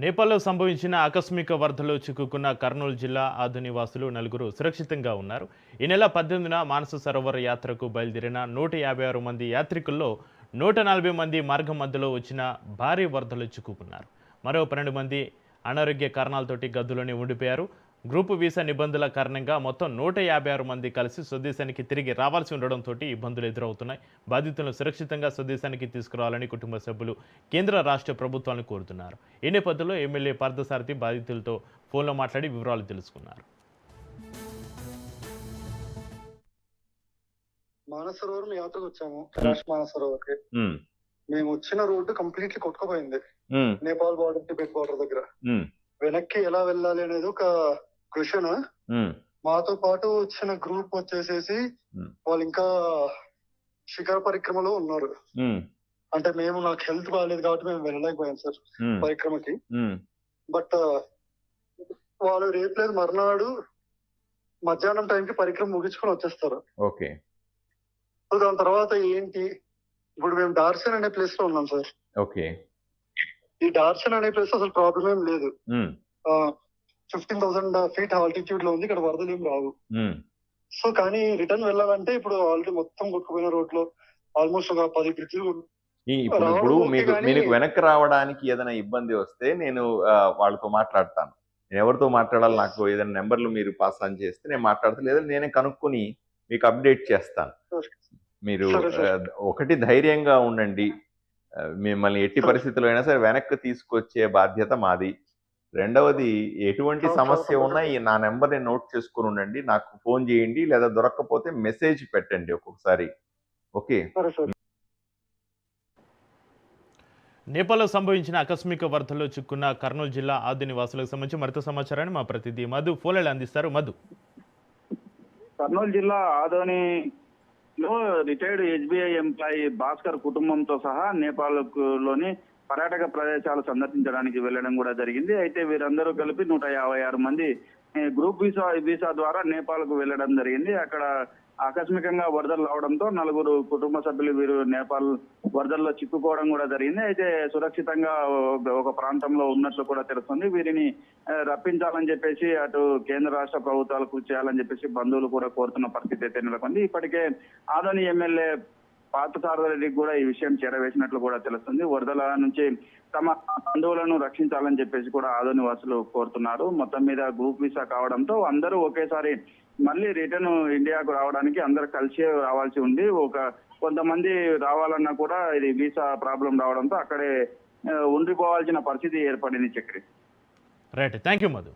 నేపాల్లో సంభవించిన ఆకస్మిక వరదలో చిక్కుకున్న కర్నూలు జిల్లా ఆధుని వాసులు నలుగురు సురక్షితంగా ఉన్నారు. ఈ నెల 18న మానస సరోవర యాత్రకు బయలుదేరిన 156 మంది యాత్రికుల్లో 140 మంది మార్గం మధ్యలో వచ్చిన భారీ వరదలో చిక్కుకున్నారు. మరో 12 మంది అనారోగ్య కారణాలతోటి గదులోనే ఉండిపోయారు. గ్రూపు వీసా నిబంధనల కారణంగా మొత్తం 156 మంది కలిసి స్వదేశానికి తిరిగి రావాల్సి ఉండడంతో ఇబ్బందులు ఎదురవుతున్నాయి. బాధితులను సురక్షితంగా స్వదేశానికి తీసుకురావాలని కుటుంబ సభ్యులు కేంద్ర రాష్ట్ర ప్రభుత్వాలను కోరుతున్నారు. ఈ నేపథ్యంలో ఎమ్మెల్యే పార్థసారథి బాధితులతో ఫోన్లో మాట్లాడి వివరాలు తెలుసుకున్నారు. మానసరోవరం యాత్రకు వచ్చాము. కైలాష్ మానసరోవర్కి మేము వచ్చిన రోడ్డు కంప్లీట్లీ కొట్టుకుపోయింది. నేపాల్ బార్డర్, టిబెట్ బార్డర్ దగ్గర వెనక్కి ఎలా వెళ్ళాలి అనేది ఒక క్వశ్చన్. మాతో పాటు వచ్చిన గ్రూప్ వచ్చేసేసి వాళ్ళు ఇంకా శిఖర పరిక్రమలో ఉన్నారు. అంటే నాకు హెల్త్ బాగాలేదు కాబట్టి మేము వెళ్ళలేకపోయాం సార్ పరిక్రమకి. బట్ వాళ్ళు రేపు లేదు మర్నాడు మధ్యాహ్నం టైంకి పరిక్రమ ముగించుకొని వచ్చేస్తారు. ఓకే. సో దాని తర్వాత ఏంటి, ఇప్పుడు మేము డార్సన్ అనే ప్లేస్ లో ఉన్నాం సార్. ఓకే. ఈ డార్సన్ అనే ప్లేస్ అసలు ప్రాబ్లం ఏం లేదు. 15,000 feet ఆల్టిట్యూడ్ లో ఉంది. ఇక్కడ వరదలు ఏం రావు. సో కానీ రిటర్న్ వెళ్ళాలంటే ఇప్పుడు ఆల్రెడీ మొత్తం కొట్టుకుపోయిన రోడ్ లో ఆల్మోస్ట్ ఒక 10 బ్రిడ్జ్లు. ఇప్పుడు మీకు వెనక్కి రావడానికి ఏదైనా ఇబ్బంది వస్తే నేను వాళ్ళతో మాట్లాడతాను. నేను ఎవరితో మాట్లాడాలి, నాకు ఏదైనా నెంబర్లు మీరు పాస్ ఆన్ చేస్తే నేను మాట్లాడతాను, లేదా నేనే కనుక్కొని మీకు అప్డేట్ చేస్తాను. మీరు ఒకటి ధైర్యంగా ఉండండి. మిమ్మల్ని ఎట్టి పరిస్థితుల్లో అయినా సరే వెనక్కి తీసుకొచ్చే బాధ్యత మాది. రెండవది, ఎటువంటి సమస్య ఉన్నా నా నెంబర్ని నోట్ చేసుకుని ఉండండి, నాకు ఫోన్ చేయండి, లేదా దొరకకపోతే మెసేజ్ పెట్టండి ఒక్కొక్కసారి. ఓకే. నేపాల్లో సంభవించిన ఆకస్మిక వరదల్లో చిక్కున్న కర్నూలు జిల్లా ఆది నివాసులకు సంబంధించి మరింత సమాచారాన్ని మా ప్రతినిధి మధు ఫోన్లో అందిస్తారు. మధు. కర్నూలు జిల్లా ఆదోనిలో రిటైర్డ్ ఎస్బీఐ ఎంప్లాయీ భాస్కర్ కుటుంబంతో సహా నేపాల్ లోని పర్యాటక ప్రదేశాలు సందర్శించడానికి వెళ్లడం కూడా జరిగింది. అయితే వీరందరూ కలిపి 156 మంది గ్రూప్ వీసా ద్వారా నేపాల్ కు వెళ్లడం జరిగింది. అక్కడ ఆకస్మికంగా వరదలు రావడంతో 4 కుటుంబ సభ్యులు వీరు నేపాల్ వరదల్లో చిక్కుకోవడం కూడా జరిగింది. అయితే సురక్షితంగా ఒక ప్రాంతంలో ఉన్నట్లు కూడా తెలుస్తుంది. వీరిని రప్పించాలని చెప్పేసి అటు కేంద్ర రాష్ట్ర ప్రభుత్వాలు కృషి చేయాలని చెప్పేసి బంధువులు కూడా కోరుతున్న పరిస్థితి అయితే నెలకొంది. ఇప్పటికే ఆదోని ఎమ్మెల్యే పార్థసారథికి కూడా ఈ విషయం చేరవేసినట్లు కూడా తెలుస్తుంది. వరదల నుంచి తమ బంధువులను రక్షించాలని చెప్పేసి కూడా ఆదోని వాసులు కోరుతున్నారు. మొత్తం మీద గ్రూప్ వీసా కావడంతో అందరూ ఒకేసారి మళ్ళీ రిటర్న్ ఇండియాకు రావడానికి అందరూ కలిసి రావాల్సి ఉంది. కొంతమంది రావాలన్నా కూడా ఇది వీసా ప్రాబ్లం రావడంతో అక్కడే ఉండిపోవాల్సిన పరిస్థితి ఏర్పడింది. Chakri. Right, thank you Madhu.